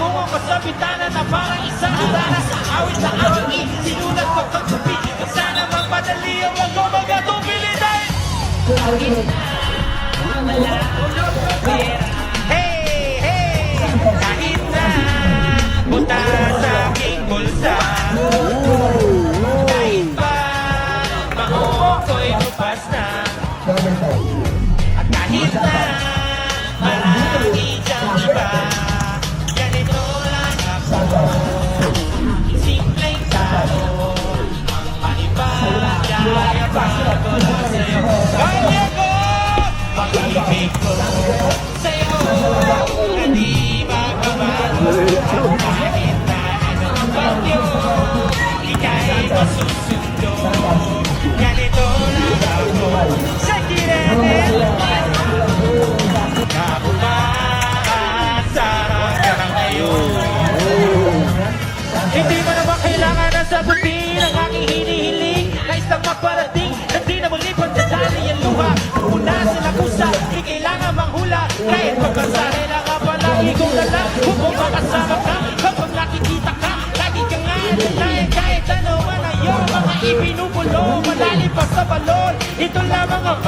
Tumungo ka sa bitana na parang isang udana. Awit na aking sinulat ko kagabi. Sana magpadali ang magpapagatubilidad. Hey, hey, kahit na buta sa aking bulsa, kahit pa maong ko'y lupas na, at kahit na marami siyang iba, ganito lang ako, simpleng tao, ang maibagay bago lang sa'yo. Kaya ko, pag-ibig ko sa'yo, na di magbabago, kahit na anong bagyo, ika'y masusundo. Ganito lang ako, sa kirete, nabumasahan ka na ngayon. Hindi mo naman kailangan na sagutin ang aking hinihiling. Nais lang magparating, hindi na muli pagdadali ang luha. Una sila kusa, di kailangan manghula. Kahit pagkasari lang ka palagi kong dala. Kung makasama ka, kapag nakikita ka, lagi ka nga alalayan. Kahit ano man ayo, mga ibinubulong, malalim pa sa balon. Ito lamang ang